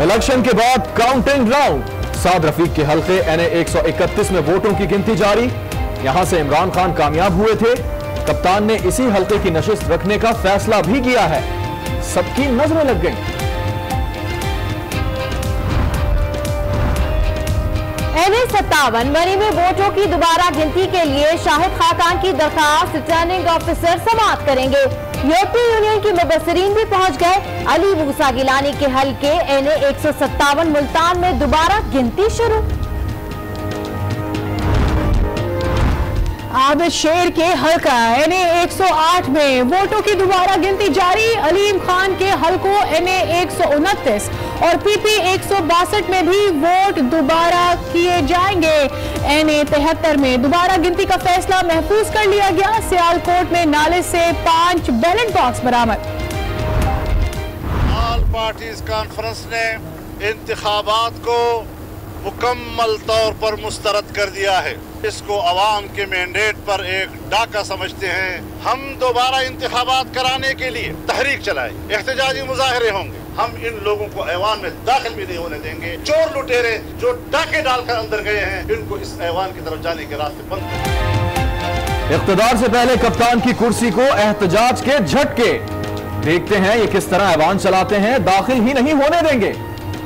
Election के बाद counting round, Saad Rafique के हल्के NA 131 में वोटों की गिनती जारी। यहां से इमरान खान कामयाब हुए थे। कप्तान ने इसी हल्के की नशिस्त रखने का फैसला भी किया है। सबकी नजरें लग गई। NA 57 मरी में वोटों की दोबारा गिनती के लिए शाहिद खाकान की दरखास्त रिटर्निंग ऑफिसर समाअत करेंगे। यूरोपीय यूनियन की मुबस्सिरीन भी पहुंच गए। अली मूसा गिलानी के हल्के NA 157 मुल्तान में दोबारा गिनती शुरू। आबिद शेर के हल्का NA 108 में वोटों की दोबारा गिनती जारी। अलीम खान के हल्कों NA 129 और PP 162 में भी वोट दोबारा किए जाएंगे। NA 73 में दोबारा गिनती का फैसला महफूज कर लिया गया। सियालकोट में नाले से 5 बैलेट बॉक्स बरामद। ऑल पार्टीज कॉन्फ्रेंस ने इंतखाबात को मुकम्मल तौर पर मुस्तरद कर दिया है। इसको अवाम के मैंडेट पर एक डाका समझते हैं। हम दोबारा इंतखाबात कराने के लिए तहरीक चलाए, एहतजाजी मुजाहरे होंगे। हम इन लोगों को ऐवान में दाखिल भी नहीं होने देंगे। चोर लुटेरे जो डाके डालकर अंदर गए हैं, इनको इस ऐवान की तरफ जाने के रास्ते बंद करें। इख्तिदार से पहले कप्तान की कुर्सी को एहतजाज के झटके। देखते हैं ये किस तरह ऐवान चलाते हैं। दाखिल ही नहीं होने देंगे।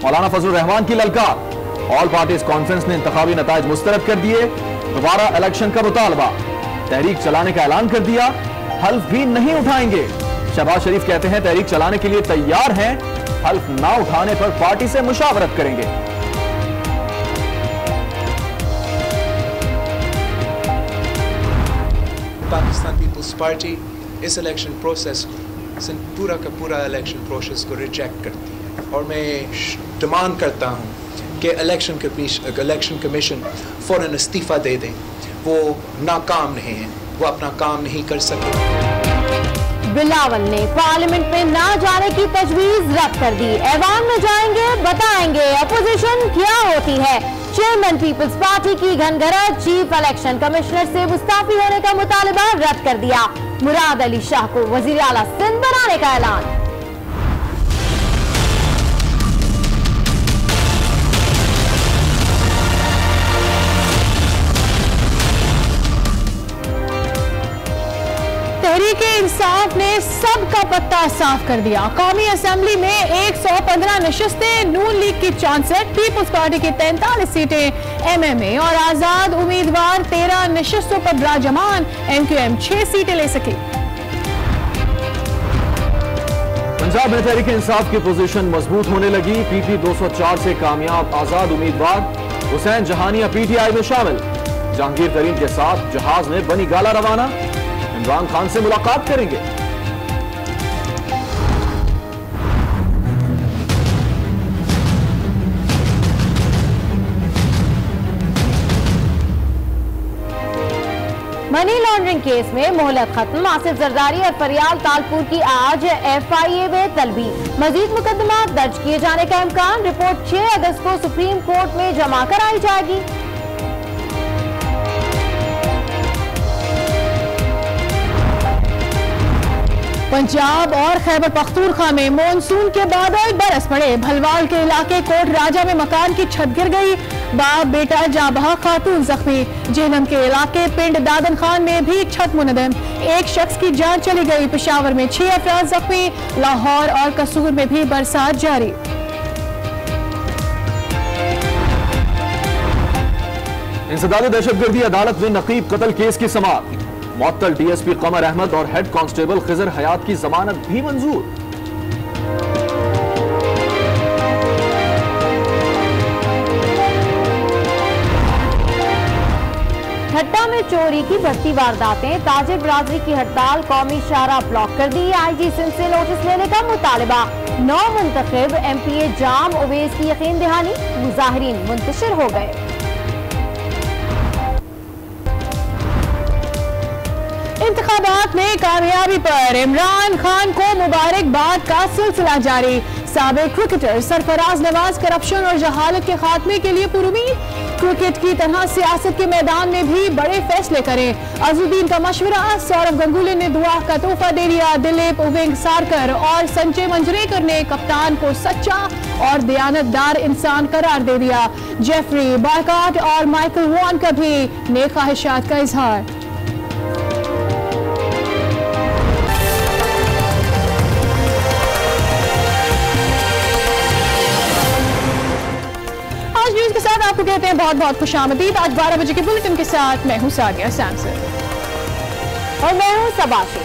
मौलाना फजलुर रहमान की ललकार। ऑल पार्टीज कॉन्फ्रेंस ने इंतखाबी नताइज मुस्तरद कर दिए। दोबारा इलेक्शन का मुतालबा। तहरीक चलाने का ऐलान कर दिया। हल्फ भी नहीं उठाएंगे। शहबाज शरीफ कहते हैं तहरीक चलाने के लिए तैयार हैं। हल्फ ना उठाने पर पार्टी से मुशावरत करेंगे। पाकिस्तान पीपल्स पार्टी इस इलेक्शन प्रोसेस पूरा का पूरा इलेक्शन प्रोसेस को रिजेक्ट करती है और मैं डिमांड करता हूं कि इलेक्शन कमीशन फौरन इस्तीफा दे दें। वो नाकाम नहीं है, वो अपना काम नहीं कर सके। बिलावल ने पार्लियामेंट में ना जाने की तजवीज रद्द कर दी। ऐवान में जाएंगे, बताएंगे अपोजिशन क्या होती है। चेयरमैन पीपल्स पार्टी की घनघरत, चीफ इलेक्शन कमिश्नर से मुस्ताफी होने का मुतालबा रद्द कर दिया। मुराद अली शाह को वजीर आला सिंध बनाने का ऐलान। तहरीक-ए-इंसाफ ने सबका पत्ता साफ कर दिया। कौमी असेंबली में 115 नशिस्तें, नून लीग की 64, पीपल्स पार्टी की 43 सीटें, MMA और आजाद उम्मीदवार 13 नशिस्तों पर राजमान। MQM 6 सीटें ले सकी। पंजाब में तहरीक इंसाफ की पोजीशन मजबूत होने लगी। PP 204 से कामयाब आजाद उम्मीदवार हुसैन जहानिया PTI में शामिल। जहांगीर तरीन के साथ जहाज में बनी गाला रवाना। इमरान खान से मुलाकात करेंगे। मनी लॉन्ड्रिंग केस में मोहलत खत्म। आसिफ जरदारी और फरियाल तालपुर की आज FIA में तलबी। मजीद मुकदमा दर्ज किए जाने का इम्कान। रिपोर्ट 6 अगस्त को सुप्रीम कोर्ट में जमा कराई जाएगी। पंजाब और खैबर पख्तूनख्वा में मॉनसून के बादल बरस पड़े। भलवाल के इलाके कोट राजा में मकान की छत गिर गई। बाप बेटा जाबहा खातून जख्मी। जेहलम के इलाके पिंड दादन खान में भी छत मुनदम। एक शख्स की जान चली गई। पेशावर में 6 अफराद जख्मी। लाहौर और कसूर में भी बरसात जारी। इंसदाद दहशतगर्दी अदालत में नकीब कत्ल केस की समाअत। मुअत्तल DSP कमर अहमद और हेड कांस्टेबल खिजर हयात की जमानत भी मंजूर। ठट्टा में चोरी की बढ़ती वारदातें। ताजिर बरादरी की हड़ताल कौमी शाहराह ब्लॉक कर दी। IG सिंध से नोटिस लेने का मुतालबा। 9 मुंतखब MPA जाम उवैस की यकीन दहानी। मुजाहिरीन मुंतशिर हो गए। इंतखाबात में कामयाबी पर इमरान खान को मुबारकबाद का सिलसिला जारी। साबिक क्रिकेटर सरफराज नवाज करप्शन और जहालत के खात्मे के लिए पुरुमीद। क्रिकेट की तरह सियासत के मैदान में भी बड़े फैसले करें। अजहरुद्दीन का मशवरा, सौरव गंगुली ने दुआ का तोहफा दे दिया। दिलीप वेंगसारकर और संजय मंजरेकर ने कप्तान को सच्चा और दयानतदार इंसान करार दे दिया। जेफरी बारकाट और माइकल वॉन का भी नेक ख्वाहिशात का इजहार। न्यूज के साथ आपको कहते हैं बहुत बहुत खुशामदीद। आज 12 बजे के बुलेटिन के साथ मैं हूं सादिया सैमसन और मैं हूं सबाशी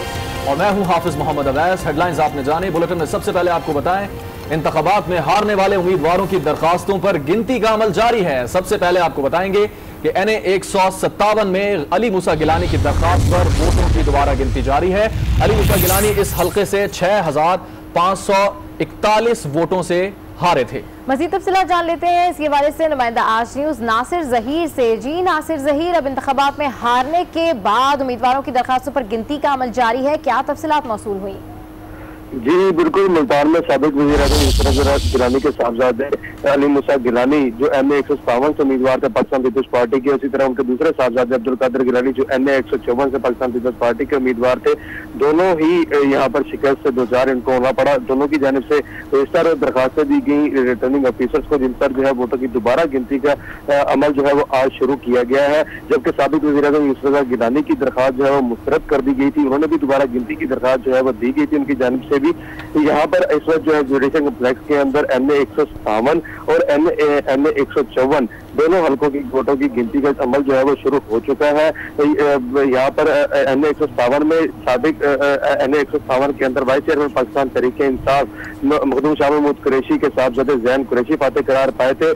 और मैं हूं हाफिज मोहम्मद अवैस। हेडलाइंस आपने जाने। बुलेटिन में सबसे पहले आपको बताएं, इंतखाबात में हारने वाले उम्मीदवारों की दरखास्तों पर गिनती का अमल जारी है। सबसे पहले आपको बताएंगे कि NA 157 में अली मूसा गिलानी की दरखास्त पर वोटों की दोबारा गिनती जारी है। अली मूसा गिलानी इस हल्के से 6541 वोटों से हारे थे। मज़ीद तफसीलात जान लेते हैं इस हवाले से नुमाइंदा आज न्यूज नासिर जहीर से। जी नासिर जहीर, अब इंतखाबात में हारने के बाद उम्मीदवारों की दरखास्तों पर गिनती का अमल जारी है, क्या तफसीलात मौसूल हुई? जी बिल्कुल, मुल्तान में साबिक वज़ीर-ए-आज़म नुसरत गिलानी के साहबजादे अली मूसा गिलानी जो NA 157 से उम्मीदवार थे पाकिस्तान पीपल्स पार्टी के, उसी तरह उनके दूसरे साहबजादे अब्दुल कादिर गिलानी जो NA 154 से पाकिस्तान पीपल्स पार्टी के उम्मीदवार थे, दोनों ही यहाँ पर शिकस्त से दो चार इनको होना पड़ा। दोनों की जानिब से इस तरह दरखास्तें दी गई रिटर्निंग ऑफिसर्स को, जिन पर जो है वोटों की दोबारा गिनती का अमल जो है वो आज शुरू किया गया है। जबकि साबिक वज़ीर-ए-आज़म नुसरत गिलानी की दरखास्त जो है वो मुस्तरद कर दी गई थी, उन्होंने भी दोबारा गिनती की दरखास्त जो है वो दी गई थी उनकी जानिब से भी। यहाँ पर इस वक्त जो है जुडिशल कम्प्लेक्स के अंदर NA 157 और NA 154 दोनों हल्कों की वोटों की गिनती का अमल जो है वो शुरू हो चुका है। यहाँ पर NA 157 में साबिक NA 157 के अंदर वाइस चेयरमैन पाकिस्तान तहरीके इंसाफ मखदूम शाह महमूद कुरैशी के साहबजादे जैन कुरैशी फातेह करार पाए थे।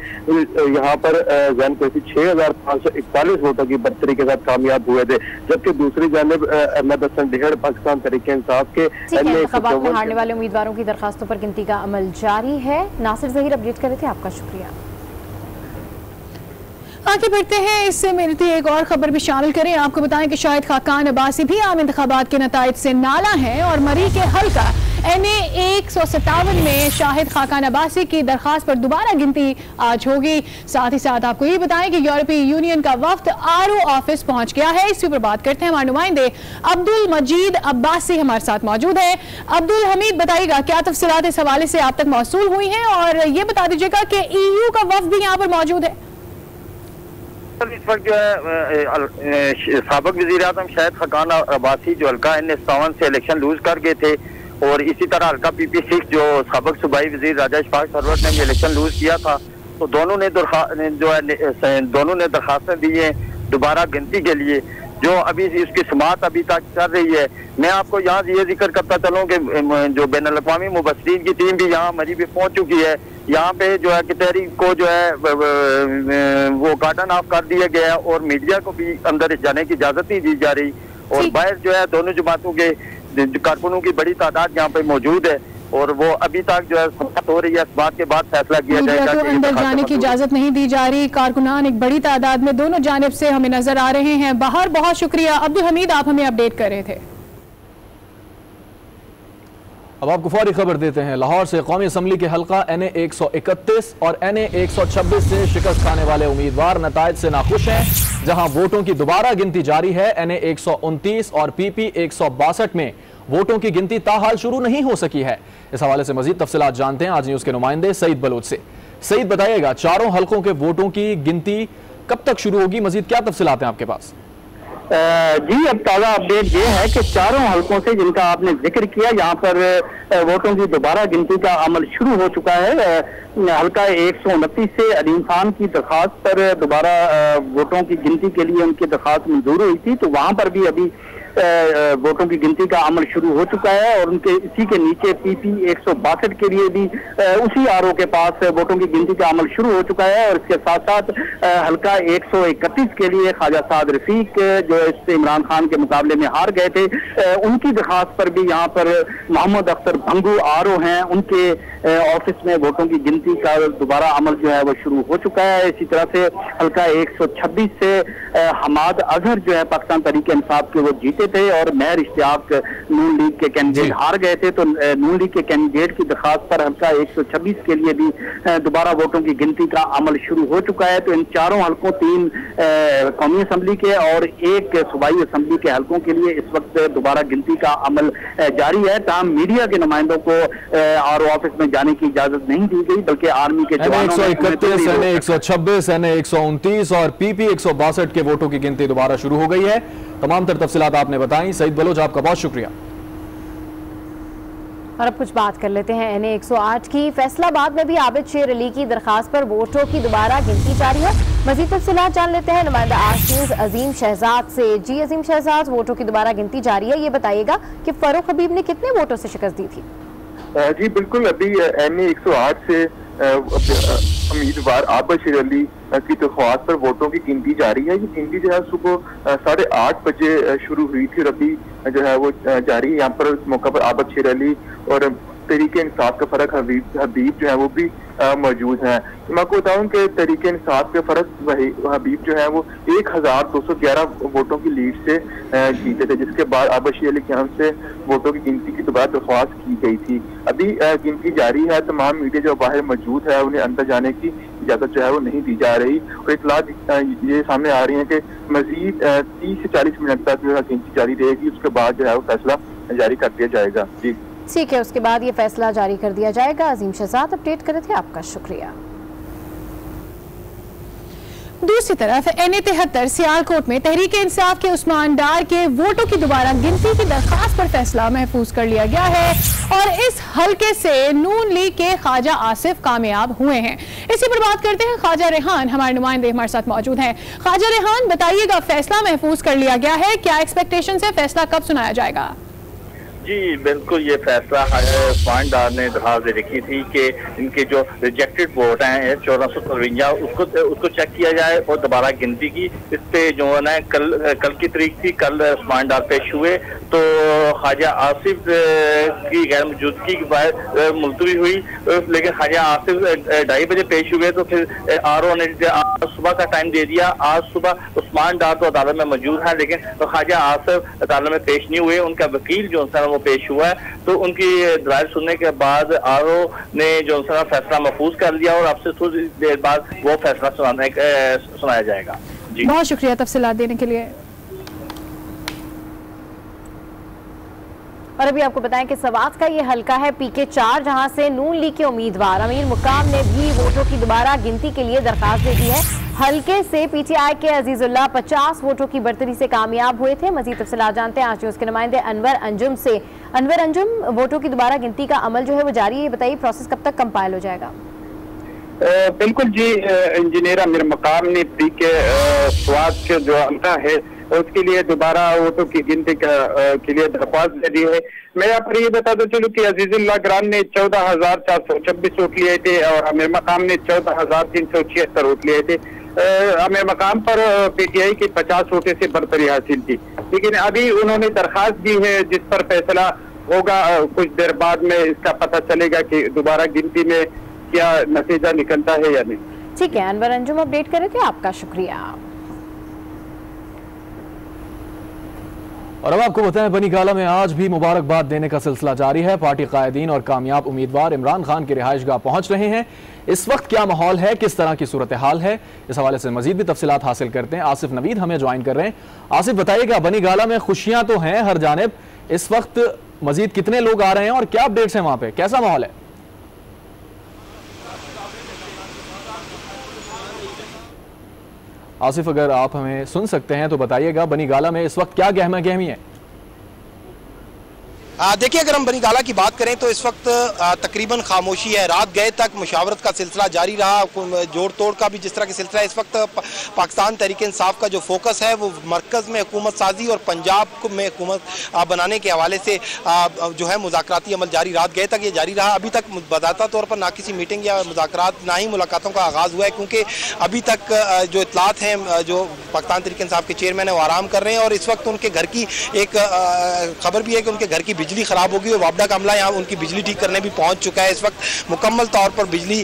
यहाँ पर जैन कुरैशी 6541 वोटों की बर्तरी के साथ कामयाब हुए थे, जबकि दूसरी जानिब अहमद हसन ढेड़ पाकिस्तान तहरीके इंसाफ के हारने वाले उम्मीदवारों की दरखास्तों पर गिनती का अमल जारी है। नासिर जहीर अपडेट कर रहे थे, आपका शुक्रिया। आगे बढ़ते हैं, इससे मिलती एक और खबर भी शामिल करें। आपको बताएं कि शाहिद खाकान अब्बासी भी आम इंतखाबात के नताइज से नाला हैं और मरी के हल्का NA 157 में शाहिद खाकान अब्बासी की दरखास्त पर दोबारा गिनती आज होगी। साथ ही साथ आपको ये बताएं कि यूरोपीय यूनियन का वफ्द RO ऑफिस पहुंच गया है। इसी पर बात करते हैं, हमारे नुमाइंदे अब्दुल मजीद अब्बासी हमारे साथ मौजूद है। अब्दुल हमीद, बताइएगा क्या तफसीलात इस हवाले से आप तक मौसूल हुई हैं, और ये बता दीजिएगा कि EU का वफ्द भी यहाँ पर मौजूद है। इस वक्त जो है साबिक वज़ीर-ए-आज़म शाहिद खाकान अब्बासी जो हल्का NA 57 से इलेक्शन लूज कर गए थे, और इसी तरह हल्का PP6 जो साबिक सूबाई वज़ीर राजा इशफाक सरवर ने भी इलेक्शन लूज किया था, तो दोनों ने दरखास्तें दी हैं दोबारा गिनती के लिए, जो अभी इसकी समाअत अभी तक चल रही है। मैं आपको यहाँ ये जिक्र करता चलूँ कि जो बैनुल-अक़वामी मुबस्सिरीन की टीम भी यहाँ मरी भी पहुँच चुकी है। यहाँ पे जो है कचहरी को जो है वो गार्डन ऑफ कर दिया गया है और मीडिया को भी अंदर जाने की इजाजत नहीं दी जा रही, और बाहर जो है दोनों जमातों के कारकुनों की बड़ी तादाद यहाँ पे मौजूद है, और वो अभी तक जो है समाअत हो रही है। इस बात के बाद फैसला किया जाएगा कि अंदर जाने की इजाजत नहीं दी जा रही। कारकुनान एक बड़ी तादाद में दोनों जानिब से हमें नजर आ रहे हैं बाहर। बहुत शुक्रिया अब्दुल हमीद, आप हमें अपडेट कर रहे थे। अब आपको फौरी खबर देते हैं। लाहौर से कौमी असम्बली के हल्का NA 131 और NA 126 से शिकस्त खाने वाले उम्मीदवार नताइज से नाखुश हैं, जहां वोटों की दोबारा गिनती जारी है। NA 129 और PP 162 में वोटों की गिनती ताहाल शुरू नहीं हो सकी है। इस हवाले से मजीद तफसीलात जानते हैं आज न्यूज के नुमाइंदे सईद बलोच से। सईद, बताइएगा चारों हल्कों के वोटों की गिनती कब तक शुरू होगी, मजीद क्या तफसीलात हैं आपके पास? जी, अब ताज़ा अपडेट ये है कि चारों हल्कों से जिनका आपने जिक्र किया, यहाँ पर वोटों की दोबारा गिनती का अमल शुरू हो चुका है। हल्का 129 से अलीम खान की दरखास्त पर दोबारा वोटों की गिनती के लिए उनकी दरखास्त मंजूर हुई थी, तो वहाँ पर भी अभी वोटों की गिनती का अमल शुरू हो चुका है, और उनके इसी के नीचे PP 162 के लिए भी उसी RO के पास वोटों की गिनती का अमल शुरू हो चुका है। और इसके साथ साथ हल्का 131 के लिए ख्वाजा साद रफीक जो इससे इमरान खान के मुकाबले में हार गए थे, उनकी दरखास्त पर भी यहाँ पर मोहम्मद अख्तर भंगू RO हैं, उनके ऑफिस में वोटों की गिनती का दोबारा अमल जो है वो शुरू हो चुका है। इसी तरह से हल्का 126 से हमाद अजहर जो है पाकिस्तान तहरीक इंसाफ के वो जीते थे और महर इश्तियाक नून लीग के कैंडिडेट हार गए थे। तो नून लीग के कैंडिडेट की दरखास्त पर हल्का 126 के लिए भी दोबारा वोटों की गिनती का अमल शुरू हो चुका है। तो इन चारों हल्कों, 3 कौमी असम्बली के और 1 सूबाई असम्बली के हल्कों के लिए इस वक्त दोबारा गिनती का अमल जारी है। तमाम मीडिया के नुमाइंदों को आरओ ऑफिस में जाने की इजाजत नहीं दी गई, बल्कि आर्मी के जवानों 131, NA 126, NA 129 और PP 162 के वोटों की गिनती दोबारा शुरू हो गई है। तमाम तर तफसीलात आपने बताई। सईद बलोच, आपका बहुत शुक्रिया। और अब कुछ बात कर लेते हैं NA 108 की। फैसलाबाद में भी आबिद शेर अली की दरखास्त पर वोटों की दोबारा गिनती जारी है। मजीद तफसीलात जान लेते हैं नुमाइंदा आज न्यूज़ अजीम शहजाद से। जी अजीम शहजाद, वोटों की दोबारा गिनती जारी है, ये बताइएगा कि फरूख हबीब ने कितने वोटों से शिकस्त दी थी? जी बिल्कुल, अभी NA 108 से उम्मीदवार आबिद शेर अली की दरख्वास्त पर वोटों की गिनती जारी है। ये गिनती जो है सुबह 8:30 बजे शुरू हुई थी और अभी जो है वो जारी है। यहाँ पर इस मौका पर आबिद शेर अली और तहरीक इंसाफ का फर्क हबीब जो है वो भी मौजूद है। मैं आपको बताऊं कि तहरीक इंसाफ के फर्क हबीब जो है वो 1211 वोटों की लीड से जीते थे, जिसके बाद आबिद शेर अली के यहाँ से वोटों की गिनती की दोबारा दरख्वास्त की गई थी। अभी गिनती जारी है। तमाम मीडिया जो बाहर मौजूद है उन्हें अंदर जाने की इजाजत जो है वो नहीं दी जा रही और इतलात ये सामने आ रही है कि मजीद 30 से 40 मिनट तक जो है गिनती जारी रहेगी। उसके बाद जो है वो फैसला जारी कर दिया जाएगा। जी ठीक है, उसके बाद ये फैसला जारी कर दिया जाएगा। अजीम शहजाद अपडेट करे थे, आपका शुक्रिया। दूसरी तरफ NA 73 सियालकोट में तहरीक इंसाफ के उस्मान डार के वोटों की दोबारा गिनती की दरखास्त पर फैसला महफूज कर लिया गया है और इस हलके से नून लीग के ख्वाजा आसिफ कामयाब हुए हैं। इसी पर बात करते हैं। ख्वाजा रेहान हमारे नुमाइंदे हमारे साथ मौजूद हैं। ख्वाजा रेहान, बताइएगा, फैसला महफूज कर लिया गया है, क्या एक्सपेक्टेशन है, फैसला कब सुनाया जाएगा? जी बिल्कुल, ये फैसला उस्मान डार ने दरखास्त लिखी थी कि इनके जो रिजेक्टेड वोट हैं 1453 उसको चेक किया जाए और दोबारा गिनती की। इस पे जो है कल की तारीख थी, कल उस्मान डार पेश हुए तो ख्वाजा आसिफ की गैर मौजूदगी के बाद मुलतवी हुई, लेकिन ख्वाजा आसिफ 2:30 बजे पेश हुए तो फिर आरओ ने सुबह का टाइम दे दिया। आज सुबह उस्मान डार तो अदालत में मौजूद है लेकिन ख्वाजा आसिफ अदालत में पेश नहीं हुए। उनका वकील जो है पेश हुआ है तो उनकी दलाइल सुनने के बाद आरओ ने जो फैसला महफूज कर लिया और अब से थोड़ी देर बाद वो फैसला सुनाया जाएगा। जी बहुत शुक्रिया तफसीलात देने के लिए। और अभी आपको बताएं कि सवात का ये हलका है PK 4, जहां से नून लीग के उम्मीदवार अमीर मुकाम ने भी वोटों की दोबारा गिनती के लिए दरखास्त दे दी है। हलके से PTI के अजीजुल्लाह 50 वोटों की बढ़तरी से कामयाब हुए थे। मजीद तफसीलात जानते हैं आज न्यूज़ के नुमाइंदे अनवर अंजुम से। अनवर अंजुम, वोटों की दोबारा गिनती का अमल जो है वो जारी है, बताइए प्रोसेस कब तक कंपाइल हो जाएगा? बिल्कुल जी, इंजीनियर अमीर मकाम ने PK स्वाद के जो हल्का है उसके लिए दोबारा वोटों की गिनती के लिए दरख्वास्त दे दी है। मैं यहाँ पर ये बताता चलूँ कि अजीजुल्लाह ग्रान ने 14,426 वोट लिए थे और अमीर मकाम ने 14,376 वोट लिए थे। अमीर मकाम पर PTI की 50 वोटों से बढ़तरी हासिल थी, लेकिन अभी उन्होंने दरखास्त दी है जिस पर फैसला होगा। कुछ देर बाद में इसका पता चलेगा कि दोबारा गिनती में क्या नतीजा निकलता है या नहीं। ठीक है, अनवर अंजुम अपडेट कर रहे थे, आपका शुक्रिया। और अब आपको बताएं, बनीगाला में आज भी मुबारकबाद देने का सिलसिला जारी है। पार्टी कायदीन और कामयाब उम्मीदवार इमरान खान की रिहाइशगाह पहुंच रहे हैं। इस वक्त क्या माहौल है, किस तरह की सूरत हाल है, इस हवाले से मजीद भी तफसीलात हासिल करते हैं। आसिफ नवीद हमें ज्वाइन कर रहे हैं। आसिफ, बताइएगा, बनीगाला में खुशियां तो हैं हर जानिब, इस वक्त मजीद कितने लोग आ रहे हैं और क्या अपडेट्स हैं वहां पे, कैसा माहौल है? आसिफ, अगर आप हमें सुन सकते हैं तो बताइएगा, बनीगाला में इस वक्त क्या गहमा गहमी है? देखिए, अगर हम बनीगाला की बात करें तो इस वक्त तकरीबन खामोशी है। रात गए तक मुशावरत का सिलसिला जारी रहा, जोड़ तोड़ का भी जिस तरह की सिलसिला है। इस वक्त पाकिस्तान तहरीक इंसाफ का जो फोकस है वो मरकज़ में हुकूमत साजी और पंजाब में हुकूमत बनाने के हवाले से जो है मुज़ाकराती अमल जारी, रात गए तक ये जारी रहा। अभी तक बज़ाता तौर पर ना किसी मीटिंग या मुज़ाकरात, ना ही मुलाकातों का आगाज़ हुआ है, क्योंकि अभी तक जो इतलात हैं जो पाकिस्तान तहरीक इंसाफ के चेयरमैन है वो आराम कर रहे हैं और इस वक्त उनके घर की एक खबर भी है कि उनके घर की बिजली खराब होगी और वापडा का अमला यहाँ उनकी बिजली ठीक करने भी पहुँच चुका है। इस वक्त मुकम्मल तौर पर बिजली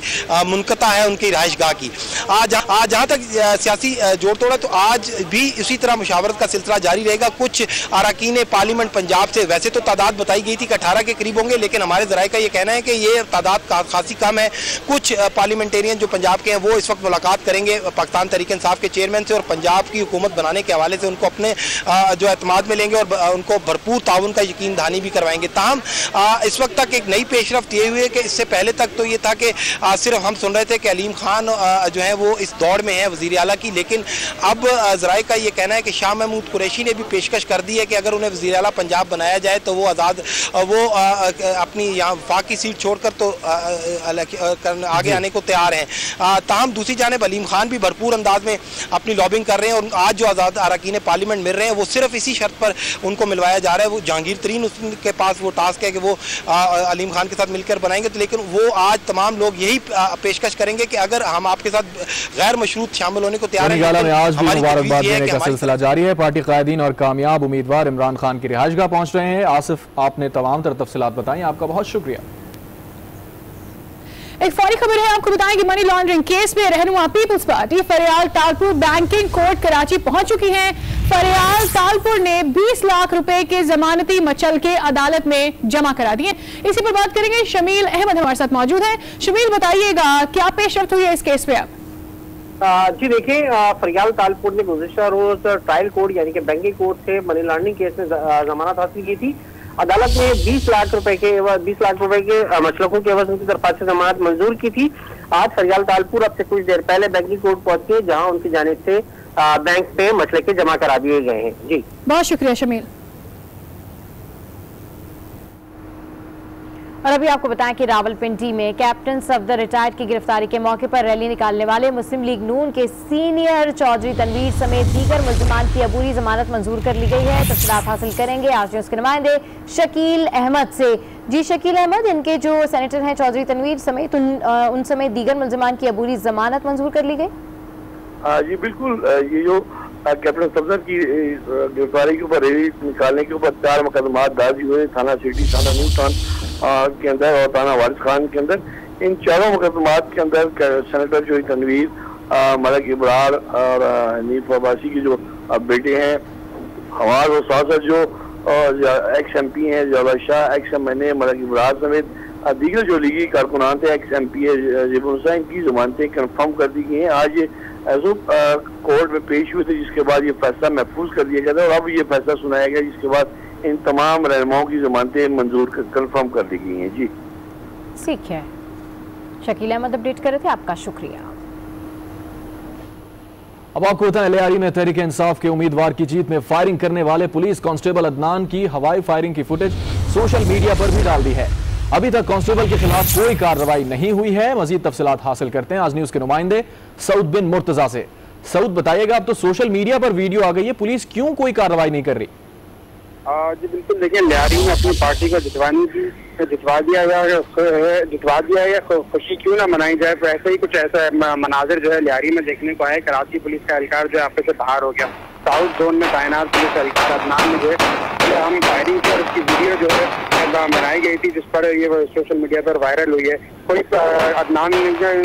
मुनक़ता है उनकी रिहाइशगाह की। आज जहाँ तक सियासी जोड़ तोड़ है तो आज भी इसी तरह मुशावरत का सिलसिला जारी रहेगा। कुछ अरकान पार्लियामेंट पंजाब से वैसे तो तादाद बताई गई थी कि 18 के करीब होंगे, लेकिन हमारे ज़राए का ये कहना है कि ये तादाद खासी कम है। कुछ पार्लियामेंटेरियन जो पंजाब के हैं वो इस वक्त मुलाकात करेंगे पाकिस्तान तहरीक इंसाफ के चेयरमैन से और पंजाब की हुकूमत बनाने के हवाले से उनको अपने जो एतमाद में लेंगे और उनको भरपूर ताउन का यकीन दहानी भी करवाएंगे। ताहम इस वक्त तक एक नई पेशरफ्त ये हुई है कि इससे पहले तक तो ये था कि सिर्फ हम सुन रहे थे कि अलीम खान जो है वो इस दौड़ में है वज़ीर आला की, लेकिन अब ज़राए का ये कहना है कि शाह महमूद कुरैशी ने भी पेशकश कर दी है कि अगर उन्हें वज़ीर आला पंजाब बनाया जाए तो वो अपनी यहाँ वफाक की सीट छोड़कर तो आगे आने को तैयार हैं। ताहम दूसरी जानिब अलीम खान भी भरपूर अंदाज में अपनी लॉबिंग कर रहे हैं और आज जो आज़ाद अरकान पार्लियामेंट मिल रहे हैं वो सिर्फ इसी शर्त पर उनको मिलवाया जा रहा है। वो जहांगीर तरीन उसके पास वो टास्क है कि वो अलीम खान के साथ मिलकर बनाएंगे, तो लेकिन वो आज तमाम लोग यही पेशकश करेंगे कि अगर हम आपके साथ गैर मशरूत शामिल होने को तैयार हैं। आज भी मुबारकबाद देने का सिलसिला जारी है। पार्टी कायदीन और कामयाब उम्मीदवार इमरान खान की रिहाइशगाह पहुंच रहे हैं। आसिफ, आपने तमाम तर तफसीलात बताई, आपका बहुत शुक्रिया। एक फौरी खबर है, आपको बताएं कि मनी लॉन्ड्रिंग केस में रहनुमा peoples party Faryal Talpur banking court Karachi पहुंच चुकी है। फरियाल तालपुर ने 20 लाख रुपए के जमानती मचल के अदालत में जमा करा दिए। इसी पर बात करेंगे, शमील अहमद हमारे साथ मौजूद है। शमील, बताइएगा क्या पेशरफ्त हुई है इस केस पे? जी देखिए, फरियाल तालपुर ने गुज़िश्ता रोज ट्रायल कोर्ट यानी कि बैंकिंग कोर्ट से मनी लॉन्ड्रिंग केस में जमानत हासिल की थी। अदालत ने 20 लाख रुपए के मसलकों के एवज उनकी तरफ से जमानत मंजूर की थी। आज फरियाल तालपुर अब से कुछ देर पहले बैंकिंग कोर्ट पहुंचे, जहां उनकी जानिब से बैंक पे मसलके जमा करा दिए गए हैं। जी बहुत शुक्रिया शमील। और अभी आपको बताएं कि रावलपिंडी में कैप्टन सफदर रिटायर्ड की गिरफ्तारी के मौके पर रैली निकालने वाले मुस्लिम लीग नून के सीनियर चौधरी तनवीर समेत दीगर मुल्जिमान की अबूरी जमानत मंजूर कर ली गई है। तफसीलात हासिल करेंगे आज न्यूज़ के नुमाइंदे शकील अहमद से। जी शकील अहमद, इनके जो सेनेटर हैं चौधरी तनवीर समेत उन समेत दीगर मुल्जिमान की अबूरी जमानत मंजूर कर ली गई? जी बिल्कुल, ये जो कैप्टन सफदर की गिरफ्तारी के ऊपर रैली निकालने के ऊपर 4 मुकदमा दर्ज हुए थाना सिटी, थाना नूर खान के अंदर और थाना वारिस खान के अंदर। इन चारों मुकदमात के अंदर सेनेटर चौधरी तनवीर, मलक इब्रार और हनीफ अब्बासी की जो बेटे हैं हमार और साथ जो एक्स MP हैं जवाब शाह, एक्स MNA मलक इब्रार समेत दीगर जो लीगी कारकुनान थे, एक्स MP जिबुल हुसैन की जमानतें कन्फर्म कर दी गई हैं। आज ये कोर्ट में पेश हुए थे, जिसके बाद ये फैसला महफूज कर दिया गया था और अब ये फैसला सुनाया गया, जिसके बाद इन तमाम रहनुमाओं की जमानतें मंजूर कन्फर्म कर दी गई हैं। जी ठीक है, शकील अहमद अपडेट कर रहे थे, आपका शुक्रिया। अब आपको बताएं, LARE में तहरीक इंसाफ के उम्मीदवार की जीत में फायरिंग करने वाले पुलिस कांस्टेबल अदनान की हवाई फायरिंग की फुटेज सोशल मीडिया पर भी डाल दी है। अभी तक कांस्टेबल के खिलाफ कोई कार्रवाई नहीं हुई है। मजीद तफसीलात हासिल करते हैं आज न्यूज के नुमाइंदे सऊद बिन मुर्तजा से। सऊद, बताइएगा, अब तो सोशल मीडिया पर वीडियो आ गई है, पुलिस क्यों कोई कार्रवाई नहीं कर रही? जी बिल्कुल, देखिए LARE में अपनी पार्टी को जितवा दिया गया, खुशी क्यों ना मनाई जाए। तो ऐसे ही कुछ ऐसा मनाजिर जो है LARE में देखने को आया। कराची पुलिस का एहलकार जो है आपसे से बाहर हो गया। साउथ जोन में तैनात पुलिस एहलकार अदनान में जो है हम फायरिंग पर उसकी वीडियो जो है बनाई गई थी, जिस पर ये सोशल मीडिया पर वायरल हुई है। कोई अदनान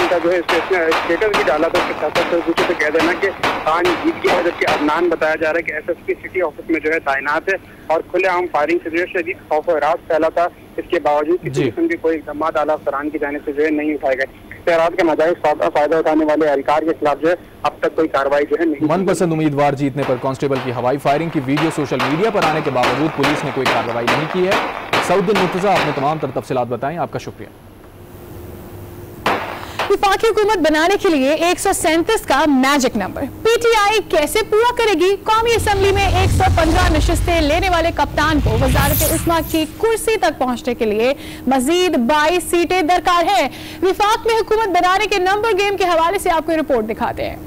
का जो है स्टेटस भी डाला था, कुछ तो कह देना कि खान जीत गया है, जबकि अदनान बताया जा रहा है कि SSP सिटी ऑफिस में जो है तैनात है और खुलेआम फायरिंग से जो है शदीद खौफ और राज फैला था। इसके बावजूद किसी किस्म के कोई इक़दाम आला अफसरान की जानिब से जो है नहीं उठाए गए। शहरात के नाजायज फायदा उठाने वाले एहलकार के खिलाफ जो है अब तक कोई कार्रवाई जो है नहीं। मनपसंद उम्मीदवार जीतने पर कांस्टेबल की हवाई फायरिंग की वीडियो सोशल मीडिया पर आने के बावजूद पुलिस ने कोई कार्रवाई नहीं की है। सऊद बिन मुर्तजा, आपने तमाम तर तफसीलात बताएं, आपका शुक्रिया। वफाकी हुकूमत बनाने के लिए 137 का मैजिक नंबर PTI कैसे पूरा करेगी? कौमी असम्बली में 115 नशिस्तें लेने वाले कप्तान को वजारत उस्मा की कुर्सी तक पहुंचने के लिए मजीद 22 सीटें दरकार है। वफाक में हुकूमत बनाने के नंबर गेम के हवाले से आपको रिपोर्ट दिखाते हैं।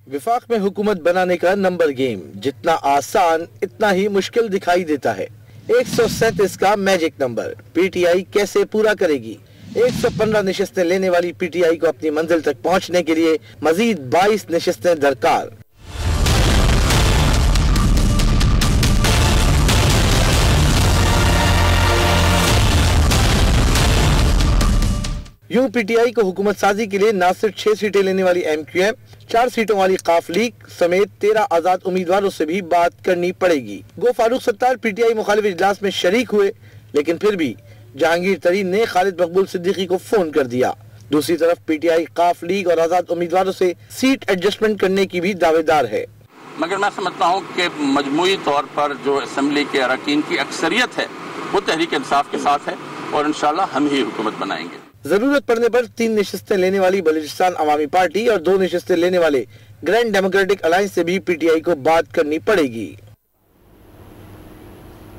विफाक में हुकूमत बनाने का नंबर गेम जितना आसान इतना ही मुश्किल दिखाई देता है। 137 का मैजिक नंबर पीटीआई कैसे पूरा करेगी? 115 नशिस्तें लेने वाली पीटीआई को अपनी मंजिल तक पहुंचने के लिए मजीद 22 नशिस्तें दरकार। यूं पीटीआई को हुकूमत साजी के लिए न सिर्फ 6 सीटें लेने वाली एमक्यूएम, 4 सीटों वाली काफ लीग समेत 13 आजाद उम्मीदवारों से भी बात करनी पड़ेगी। गो फारूक सत्तार पीटीआई मुखालिफ इजलास में शरीक हुए, लेकिन फिर भी जहांगीर तरीन ने खालिद मकबूल सिद्दीकी को फोन कर दिया। दूसरी तरफ पीटीआई काफ लीग और आजाद उम्मीदवारों से सीट एडजस्टमेंट करने की भी दावेदार है। मगर मैं समझता हूँ कि मजमूई तौर पर जो असेंबली के अरकान की अक्सरियत है वो तहरीक इंसाफ के साथ है और इंशाल्लाह हम ही हुकूमत बनाएंगे। जरूरत पड़ने पर 3 नशिस्तें लेने वाली बलूचिस्तान अवामी पार्टी और 2 नशिस्तें लेने वाले ग्रैंड डेमोक्रेटिक अलायंस से भी पीटीआई को बात करनी पड़ेगी।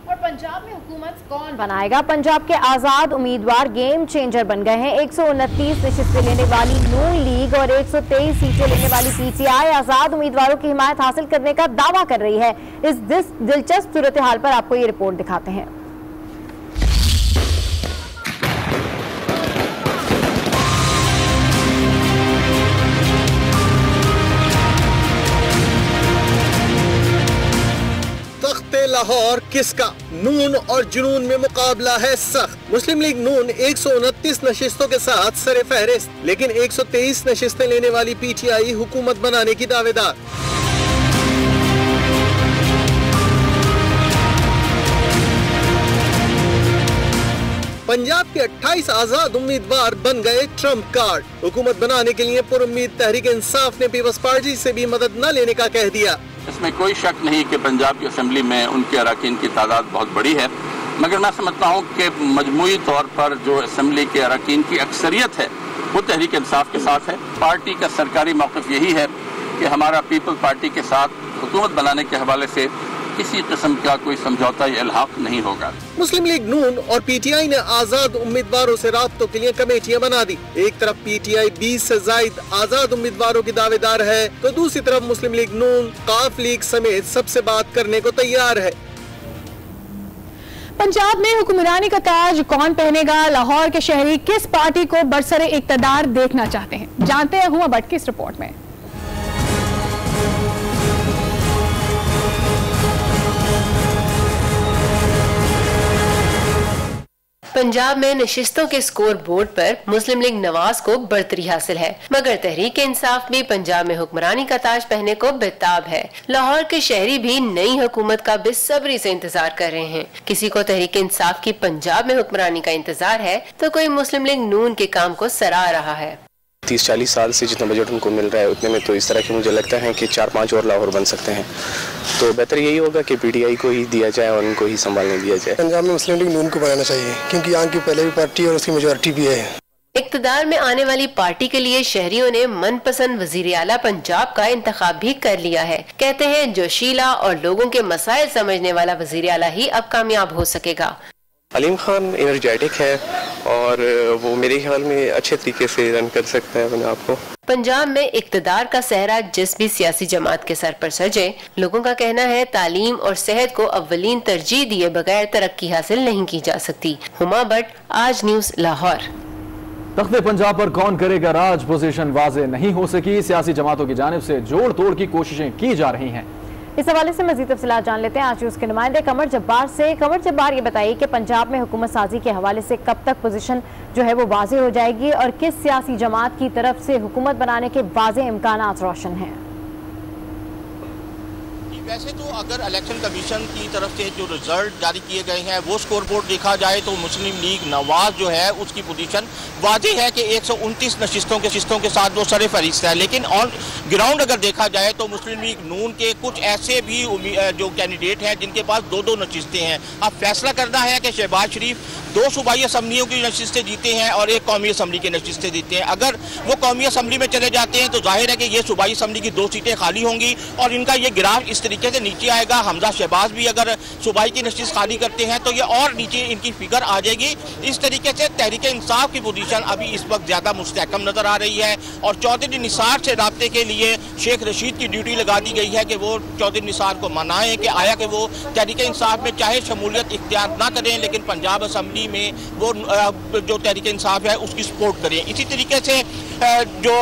और पंजाब में हुकूमत कौन बनाएगा? पंजाब के आजाद उम्मीदवार गेम चेंजर बन गए हैं। 129 नशिस्तें लेने वाली नून लीग और 123 सीटें लेने वाली पीटीआई आजाद उम्मीदवारों की हिमायत हासिल करने का दावा कर रही है। इस दिलचस्प सूरत हाल पर आपको ये रिपोर्ट दिखाते हैं। लाहौर किसका? नून और जुनून में मुकाबला है सख्त। मुस्लिम लीग नून 129 नशिस्तों के साथ सरे फहरिस्त, लेकिन 123 नशिस्तें लेने वाली पीटीआई हुकूमत बनाने की दावेदार। पंजाब के 28 आजाद उम्मीदवार बन गए ट्रम्प कार्ड। हुकूमत बनाने के लिए पुरुम्मीद तहरीक इंसाफ ने पीपल्स पार्टी से भी मदद न लेने का कह दिया। इसमें कोई शक नहीं कि पंजाब की असेंबली में उनके अरकान की तादाद बहुत बड़ी है, मगर मैं समझता हूँ कि मजमूई तौर पर जो असेंबली के अरकान की अक्सरियत है वो तहरीक इंसाफ के साथ है। पार्टी का सरकारी मौक़िफ़ यही है कि हमारा पीपल्स पार्टी के साथ हुकूमत बनाने के हवाले से किसी किस्म का कोई समझौता या इल्हाक नहीं होगा। मुस्लिम लीग नून और पीटीआई ने आजाद उम्मीदवारों से राब्तों के लिए कमेटियां बना दी। एक तरफ पीटीआई 20 से जायद आजाद उम्मीदवारों की दावेदार है, तो दूसरी तरफ मुस्लिम लीग नून काफ लीग समेत सबसे बात करने को तैयार है। पंजाब में हुक्मरानी का ताज कौन पहनेगा? लाहौर के शहरी किस पार्टी को बरसरे इक़्तिदार देखना चाहते हैं? जानते हैं हुआ भट्ट की इस रिपोर्ट में। पंजाब में नशिस्तों के स्कोर बोर्ड पर मुस्लिम लीग नवाज को बढ़तरी हासिल है, मगर तहरीक इंसाफ भी पंजाब में हुक्मरानी का ताज पहनने को बेताब है। लाहौर के शहरी भी नई हुकूमत का बेसब्री से इंतजार कर रहे हैं। किसी को तहरीक इंसाफ की पंजाब में हुक्मरानी का इंतजार है तो कोई मुस्लिम लीग नून के काम को सराह रहा है। 30-40 साल से जितना बजट उनको मिल रहा है उतने में तो इस तरह की मुझे लगता है कि 4-5 और लाहौर बन सकते हैं, तो बेहतर यही होगा कि पीटीआई को ही दिया जाए और उनको ही संभालने दिया जाए। पंजाब में मुस्लिम लीग नून को बनाना चाहिए क्योंकि यहाँ की पहले भी पार्टी और उसकी मेजॉरिटी भी है। इक़्तिदार में आने वाली पार्टी के लिए शहरियों ने मनपसंद वजीर आला पंजाब का इंतखाब भी कर लिया है। कहते हैं जोशीला और लोगों के मसाइल समझने वाला वजीर आला ही अब कामयाब हो सकेगा। अलीम खान एनर्जेटिक है और वो मेरे ख्याल में अच्छे तरीके से रन कर सकता है अपने आप को। पंजाब में इक़्तिदार का सहरा जिस भी सियासी जमात के सर पर सजे, लोगों का कहना है तालीम और सेहत को अव्वलीन तरजीह दिए बगैर तरक्की हासिल नहीं की जा सकती। हुमा भट्ट, आज न्यूज़, लाहौर। तख्ते पंजाब पर कौन करेगा राज? पोजीशन वाजे नहीं हो सकी। सियासी जमातों की जानिब से जोड़ तोड़ की कोशिशें की जा रही हैं। इस हवाले से मजीद तफसीलात जान लेते हैं आज उसके नुमाइंदे कमर जब्बार से। कमर जब्बार, ये बताइए कि पंजाब में हुकूमत साजी के हवाले से कब तक पोजीशन जो है वो वाज़े हो जाएगी और किस सियासी जमात की तरफ से हुकूमत बनाने के वाज़े इम्कानात रोशन हैं? वैसे तो अगर इलेक्शन कमीशन की तरफ से जो रिजल्ट जारी किए गए हैं वो स्कोर बोर्ड देखा जाए तो मुस्लिम लीग नवाज जो है उसकी पोजीशन वाज़ेह है कि 129 नशिस्तों के साथ वो सरे फहरिस्त है। लेकिन ऑन ग्राउंड अगर देखा जाए तो मुस्लिम लीग नून के कुछ ऐसे भी जो कैंडिडेट हैं जिनके पास 2-2 नशिस्तें हैं। अब फैसला करना है कि शहबाज शरीफ 2 सूबाई असम्बलियों की नशिस्तें जीते हैं और 1 कौमी असम्बली की नशिस्तें जीते हैं। अगर वो कौमी असम्बली में चले जाते हैं तो जाहिर है कि ये सूबाई असम्बली की 2 सीटें खाली होंगी और इनका ये ग्राफ इस तरीके तरीके से नीचे आएगा। हमजा शहबाज भी अगर सूबाई की नशिस्त खाली करते हैं तो ये और नीचे इनकी फिगर आ जाएगी। इस तरीके से तहरीक इंसाफ की पोजीशन अभी इस वक्त ज़्यादा मुस्तहकम नज़र आ रही है और चौधरी निसार से राब्ते के लिए शेख रशीद की ड्यूटी लगा दी गई है कि वो चौधरी निसार को मनाएं कि आया कि वो तहरीक इंसाफ में चाहे शमूलियत इख्तियार ना करें लेकिन पंजाब असम्बली में वो जो तहरीक इंसाफ है उसकी सपोर्ट करें। इसी तरीके से जो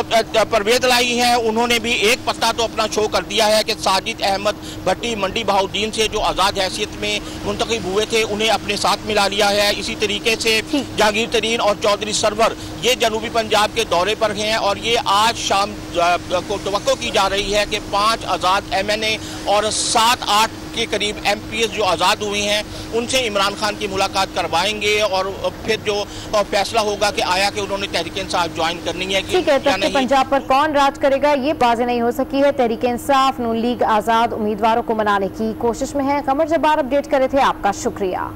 परवेज लाई हैं उन्होंने भी एक पत्ता तो अपना शो कर दिया है कि साजिद अहमद भट्टी मंडी बहाउद्दीन से जो आज़ाद हैसियत में मुंतखब हुए थे उन्हें अपने साथ मिला लिया है। इसी तरीके से जहांगीर तरीन और चौधरी सरवर ये जनूबी पंजाब के दौरे पर हैं और ये आज शाम को तवक्को की जा रही है कि 5 आज़ाद MNA और 7-8 के करीब MPs जो आज़ाद हुए हैं उनसे इमरान खान की मुलाकात करवाएंगे और फिर जो फैसला होगा कि आया कि उन्होंने तहरीक इंसाफ ज्वाइन करनी है ठीक है। तख्ते पंजाब पर कौन राज करेगा ये वाज़ेह नहीं हो सकी है। तहरीक इंसाफ नून लीग आज़ाद उम्मीदवारों को मनाने की कोशिश में है। कमर जब्बार अपडेट कर रहे थे, आपका शुक्रिया।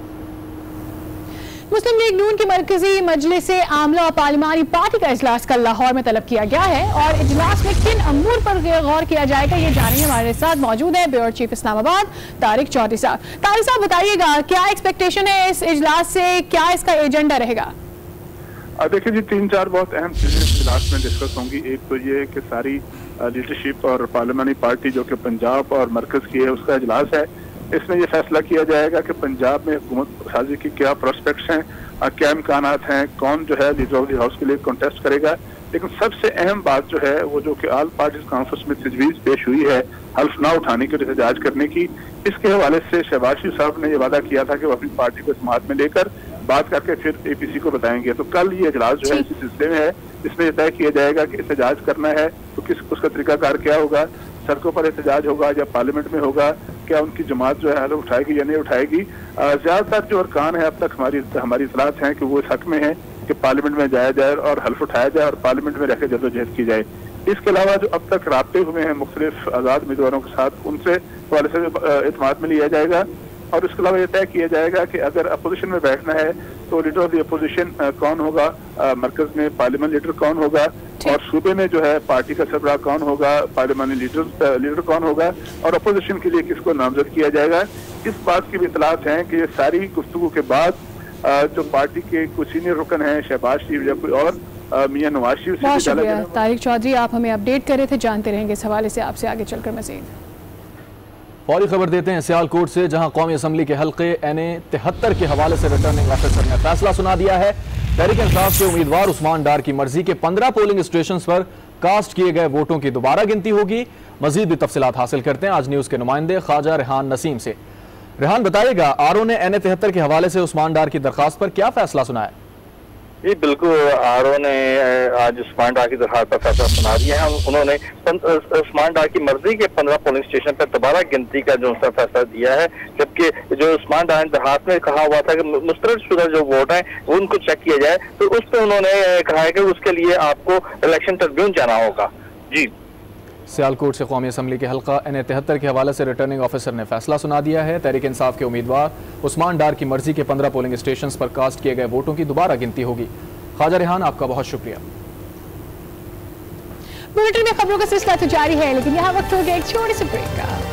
मुस्लिम लीग नून की मरकजी मजलिस आमला और पार्लिमानी पार्टी का इजलास कल लाहौर में तलब किया गया है और इजलास में किन अमूर पर गौर किया जाएगा ये जानेंगे। हमारे साथ मौजूद है ब्यूरो चीफ इस्लामाबाद तारिक चौधरी साहब। तारिक साहब बताइएगा क्या एक्सपेक्टेशन है इस इजलास से, क्या इसका एजेंडा रहेगा? देखिए जी 3-4 बहुत अहम चीजें इजलास में डिस्कस होंगी। एक तो ये कि सारी लीडरशिप और पार्लियामानी पार्टी जो कि पंजाब और मरकज की है उसका इजलास है। इसमें यह फैसला किया जाएगा कि पंजाब में हुकूमत साजी की क्या प्रोस्पेक्ट्स हैं, क्या इम्कानात हैं, कौन जो है लीडर ऑफ द हाउस के लिए कॉन्टेस्ट करेगा। लेकिन सबसे अहम बात जो है वो जो कि ऑल पार्टीज कॉन्फ्रेंस में तजवीज़ पेश हुई है हल्फ ना उठाने की और एहतजाज करने की, इसके हवाले से शहबाज शरीफ साहब ने ये वादा किया था कि वो अपनी पार्टी को समाअत में लेकर बात करके फिर APC को बताएंगे। तो कल ये इजलास जो है इसी सिलसिले में है। इसमें यह तय किया जाएगा कि एहतजाज करना है तो किस उसका तरीकाकार क्या होगा, सड़कों पर एहतजाज होगा या पार्लियामेंट में होगा, क्या उनकी जमात जो है उठाएगी या नहीं उठाएगी। ज्यादातर जो अरकान है अब तक हमारी इतलात हैं कि वो इस हक में है कि पार्लियामेंट में जाया जाए और हल्फ उठाया जाए और पार्लियामेंट में रहकर जद्दोजहद की जाए। इसके अलावा जो अब तक राब्ते हुए हैं मुख्तलिफ आज़ाद उम्मीदवारों के साथ उनसे हवाले से इत्मीनान में लिया जाएगा और इसके अलावा यह तय किया जाएगा कि अगर अपोजिशन में बैठना है तो लीडर ऑफ द अपोजिशन कौन होगा, मरकज में पार्लियामेंट लीडर कौन होगा और सूबे में जो है पार्टी का सरबराह कौन होगा, पार्लियामानी लीडर कौन होगा और अपोजिशन के लिए किसको नामजद किया जाएगा। इस बात की भी इतलात हैं कि ये सारी गुफ्तगू के बाद जो पार्टी के कुछ सीनियर रुकन हैं शहबाज शरीफ या कोई और मियां नवाज शरीफ से बहुत शुक्रिया तारिक चौधरी, आप हमें अपडेट कर रहे थे, जानते रहेंगे इस हवाले से आपसे आगे चलकर मजीद। फौरी खबर देते हैं सियालकोट से, जहां कौमी असम्बली के हल्के NA 73 के हवाले से रिटर्निंग ऑफिसर ने फैसला सुना दिया है। तहरीक इंसाफ के उम्मीदवार उस्मान डार की मर्जी के 15 पोलिंग स्टेशन पर कास्ट किए गए वोटों की दोबारा गिनती होगी। मजीद भी तफसीलात हासिल करते हैं आज न्यूज के नुमाइंदे ख्वाजा रेहान नसीम से। रेहान बताइएगा RO ने NA 73 के हवाले से उस्मान डार की दरखास्त पर क्या फैसला सुनाया? जी बिल्कुल, RO ने आज उस्मान डार की दरखास्त पर फैसला सुना दिया है। उन्होंने उस्मान डार की मर्जी के 15 पोलिंग स्टेशन पर दोबारा गिनती का जो फैसला दिया है, जबकि जो उस्मान डार ने दरखास्त में कहा हुआ था कि मुस्तरदशुदा जो वोट हैं वो उनको चेक किया जाए, तो उस पर उन्होंने कहा है कि उसके लिए आपको इलेक्शन ट्रिब्यूनल जाना होगा। जी सियालकोट से कौमी असम्बली के हल्का NA 73 के हवाले से रिटर्निंग ऑफिसर ने फैसला सुना दिया है। तहरीक इंसाफ के उम्मीदवार उस्मान डार की मर्जी के 15 पोलिंग स्टेशन पर कास्ट किए गए वोटों की दोबारा गिनती होगी। ख्वाजा रेहान, आपका बहुत शुक्रिया। बुलेटिन में खबरों का सिलसिला तो जारी है, लेकिन यहाँ वक्त हो गया एक छोटे से ब्रेक का।